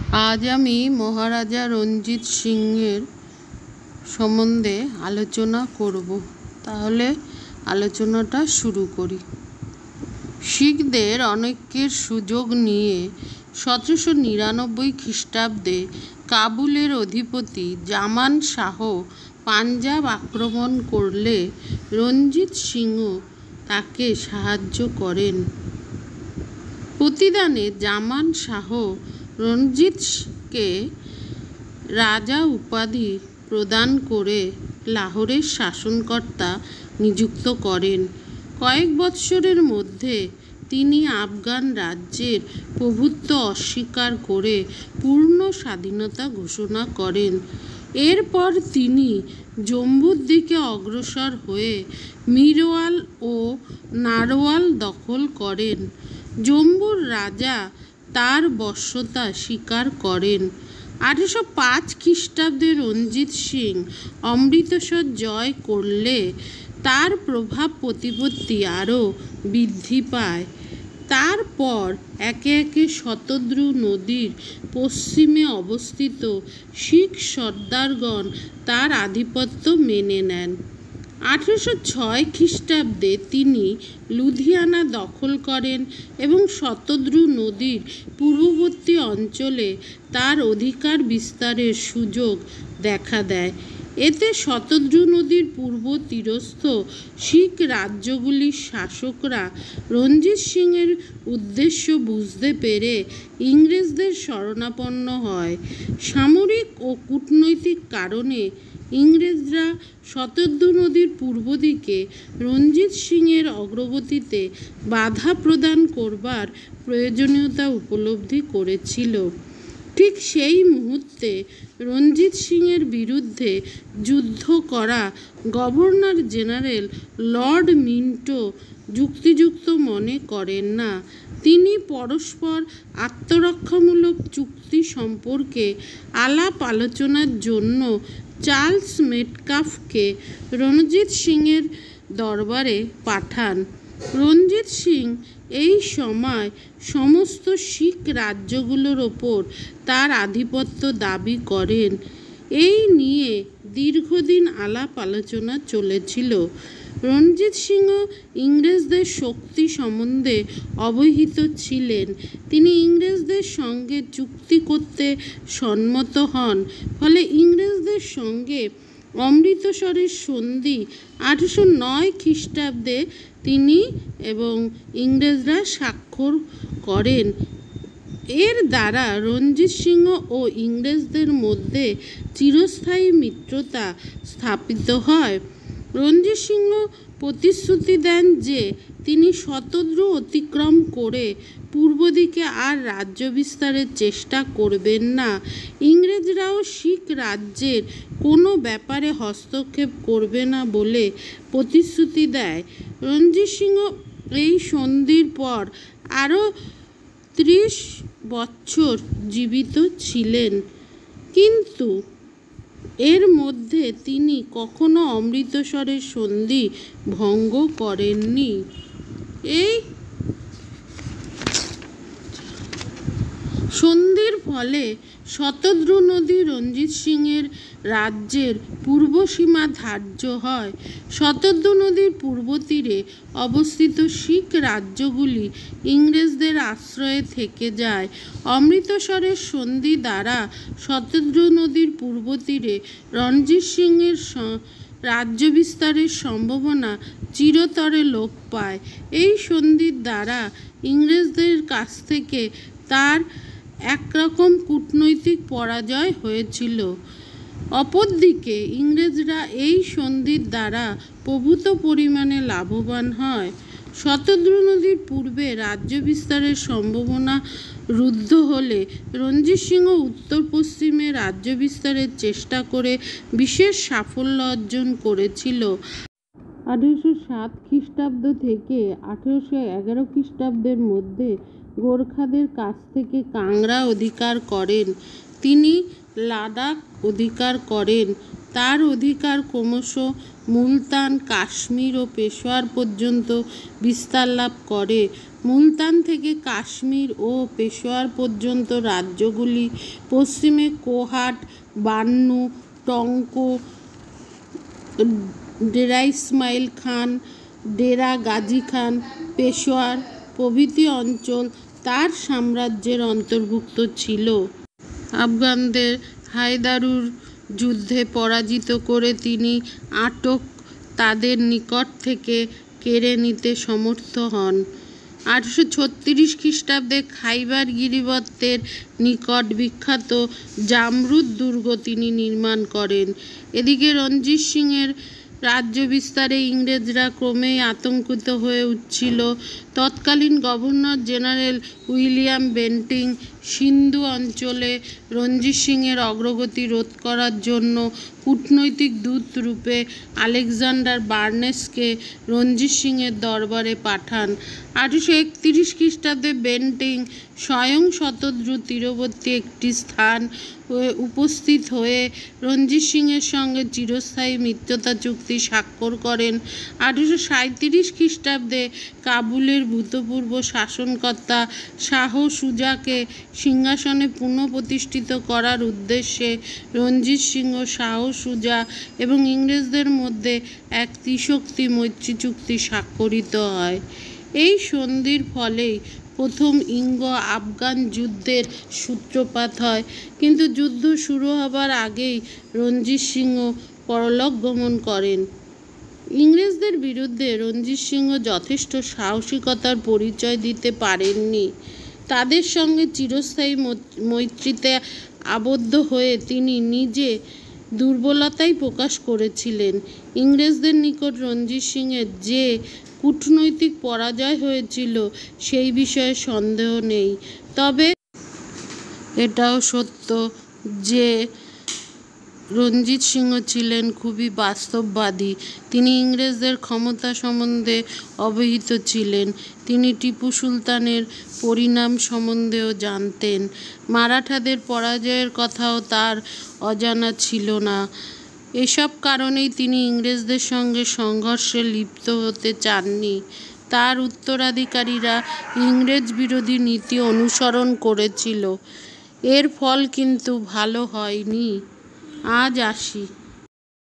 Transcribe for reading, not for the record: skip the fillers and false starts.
আজ আমি মহারাজা রঞ্জিত সিংয়ের সম্বন্ধে আলোচনা করব। তাহলে আলোচনাটা শুরু করি। শিখদের অনৈক্যের সুযোগ নিয়ে 1799 খ্রিস্টাব্দে কাবুলের অধিপতি জামান শাহ পাঞ্জাব আক্রমণ করলে রঞ্জিত সিংহ তাকে সাহায্য করেন। প্রতিদানে জামান শাহ রঞ্জিতকে রাজা উপাধি প্রদান করে লাহোরের শাসনকর্তা নিযুক্ত করেন। কয়েক বৎসরের মধ্যে তিনি আফগান রাজ্যের প্রভুত্ব অস্বীকার করে পূর্ণ স্বাধীনতা ঘোষণা করেন। এরপর তিনি জম্মুর দিকে অগ্রসর হয়ে মিরওয়াল ও নারওয়াল দখল করেন। জম্মুর রাজা তার বশ্যতা স্বীকার করেন। 1805 খ্রিস্টাব্দে রঞ্জিত সিং অমৃতসর জয় করলে তার প্রভাব প্রতিপত্তি আরও বৃদ্ধি পায়। তারপর একে একে শতদ্রু নদীর পশ্চিমে অবস্থিত শিখ সর্দারগণ তার আধিপত্য মেনে নেন। 1806 খ্রিস্টাব্দে তিনি লুধিয়ানা দখল করেন এবং শতদ্রু নদীর পূর্ববর্তী অঞ্চলে তার অধিকার বিস্তারের সুযোগ দেখা দেয়। এতে শতদ্রু নদীর পূর্ব তীরস্থ শিখ রাজ্যগুলির শাসকরা রঞ্জিত সিংয়ের উদ্দেশ্য বুঝতে পেরে ইংরেজদের শরণাপন্ন হয়। সামরিক ও কূটনৈতিক কারণে ইংরেজরা শতদ্রু নদীর পূর্ব দিকে রঞ্জিত সিংয়ের অগ্রগতিতে বাধা প্রদান করবার প্রয়োজনীয়তা উপলব্ধি করেছিল। ঠিক সেই মুহূর্তে রঞ্জিত সিংয়ের বিরুদ্ধে যুদ্ধ করা গভর্নর জেনারেল লর্ড মিন্টো যুক্তিযুক্ত মনে করেন না। তিনি পরস্পর আত্মরক্ষামূলক চুক্তি সম্পর্কে আলাপ আলোচনার জন্য চার্লস মেটকাফকে রঞ্জিত সিংয়ের দরবারে পাঠান। রঞ্জিত সিং এই সময় সমস্ত শিখ রাজ্যগুলোর ওপর তার আধিপত্য দাবি করেন। এই নিয়ে দীর্ঘদিন আলাপ আলোচনা চলেছিল। রঞ্জিত সিংহ ইংরেজদের শক্তি সম্বন্ধে অবহিত ছিলেন। তিনি ইংরেজদের সঙ্গে চুক্তি করতে সম্মত হন। ফলে ইংরেজদের সঙ্গে অমৃতসরের সন্ধি 1809 খ্রিস্টাব্দে তিনি এবং ইংরেজরা স্বাক্ষর করেন। এর দ্বারা রঞ্জিত সিংহ ও ইংরেজদের মধ্যে চিরস্থায়ী মিত্রতা স্থাপিত হয়। রঞ্জিত সিংহ প্রতিশ্রুতি দেন যে তিনি শতদ্রু অতিক্রম করে পূর্ব দিকে আর রাজ্য বিস্তারের চেষ্টা করবেন না। ইংরেজরাও শিখ রাজ্যের কোনো ব্যাপারে হস্তক্ষেপ করবে না বলে প্রতিশ্রুতি দেয়। রঞ্জিত সিংহ এই সন্ধির পর আরও 30 বৎসর জীবিত ছিলেন, কিন্তু এর মধ্যে তিনি কখনো অমৃতসরের সন্ধি ভঙ্গ করেননি। এই সন্ধির ফলে শতদ্রু নদী রঞ্জিত সিংয়ের রাজ্যের পূর্বসীমা ধার্য হয়। শতদ্রু নদীর পূর্ব তীরে অবস্থিত শিখ রাজ্যগুলি ইংরেজদের আশ্রয়ে থেকে যায়। অমৃতসরের সন্ধি দ্বারা শতদ্রু নদীর পূর্ব তীরে রঞ্জিত সিংয়ের রাজ্য বিস্তারের সম্ভাবনা চিরতরে লোপ পায়। এই সন্ধির দ্বারা ইংরেজদের কাছ থেকে তার একরকম কূটনৈতিক পরাজয় হয়েছিল। অপরদিকে ইংরেজরা এই সন্ধির দ্বারা প্রভূত পরিমাণে লাভবান হয়। শতদ্রু নদীর পূর্বে রাজ্য বিস্তারের সম্ভাবনা রুদ্ধ হলে রঞ্জিত সিংহ উত্তর পশ্চিমে রাজ্য বিস্তারের চেষ্টা করে বিশেষ সাফল্য অর্জন করেছিল। 1807 খ্রিস্টাব্দ থেকে 1811 খ্রিস্টাব্দের মধ্যে গোর্খাদের কাছ থেকে কাংড়া অধিকার করেন। তিনি লাদাখ অধিকার করেন। তার অধিকার ক্রমশ মুলতান, কাশ্মীর ও পেশোয়ার পর্যন্ত বিস্তার লাভ করে। মুলতান থেকে কাশ্মীর ও পেশোয়ার পর্যন্ত রাজ্যগুলি পশ্চিমে কোহাট, বান্নু, টঙ্ক, ডেরা ইসমাইল খান, ডেরা গাজী খান, পেশোয়ার প্রভৃতি অঞ্চল তার সাম্রাজ্যের অন্তর্ভুক্ত ছিল। আফগানদের হায়দারুর যুদ্ধে পরাজিত করে তিনি আটক তাদের নিকট থেকে কেড়ে নিতে সমর্থ হন। 836 খ্রিস্টাব্দে খাইবার গিরিবর্তের নিকট বিখ্যাত জামরুদ দুর্গ তিনি নির্মাণ করেন। এদিকে রঞ্জিত সিংয়ের রাজ্য বিস্তারে ইংরেজরা ক্রমেই আতঙ্কিত হয়ে উঠছিল। তৎকালীন গভর্নর জেনারেল উইলিয়াম বেন্টিং সিন্ধু অঞ্চলে রঞ্জিত সিংয়ের অগ্রগতি রোধ করার জন্য কূটনৈতিক দূত রূপে আলেকজান্ডার বার্নেসকে রঞ্জিত সিংয়ের দরবারে পাঠান। 831 খ্রিস্টাব্দে বেন্টিং স্বয়ং শতদ্রু তীরবর্তী একটি স্থান উপস্থিত হয়ে রঞ্জিত সিংয়ের সঙ্গে চিরস্থায়ী মিত্রতা চুক্তি স্বাক্ষর করেন। 837 খ্রিস্টাব্দে কাবুলের ভূতপূর্ব শাসনকর্তা শাহ সুজাকে সিংহাসনে পুনঃপ্রতিষ্ঠিত করার উদ্দেশ্যে রঞ্জিত সিংহ, শাহ সুজা এবং ইংরেজদের মধ্যে এক ত্রিশক্তি মৈত্রী চুক্তি স্বাক্ষরিত হয়। এই সন্ধির ফলেই প্রথম ইঙ্গ-আফগান যুদ্ধের সূত্রপাত হয়, কিন্তু যুদ্ধ শুরু হবার আগেই রঞ্জিত সিংহ পরলোক গমন করেন। ইংরেজদের বিরুদ্ধে রঞ্জিত সিংহ যথেষ্ট সাহসিকতার পরিচয় দিতে পারেননি। তাদের সঙ্গে চিরস্থায়ী মৈত্রীতে আবদ্ধ হয়ে তিনি নিজে দুর্বলতাই প্রকাশ করেছিলেন। ইংরেজদের নিকট রঞ্জিত সিংয়ের যে কূটনৈতিক পরাজয় হয়েছিল সেই বিষয়ে সন্দেহ নেই, তবে এটাও সত্য যে রঞ্জিত সিংহ ছিলেন খুবই বাস্তববাদী। তিনি ইংরেজদের ক্ষমতা সম্বন্ধে অবহিত ছিলেন। তিনি টিপু সুলতানের পরিণাম সম্বন্ধেও জানতেন। মারাঠাদের পরাজয়ের কথাও তার অজানা ছিল না। এসব কারণেই তিনি ইংরেজদের সঙ্গে সংঘর্ষে লিপ্ত হতে চাননি। তার উত্তরাধিকারীরা ইংরেজ বিরোধী নীতি অনুসরণ করেছিল। এর ফল কিন্তু ভালো হয়নি। আজ আসি।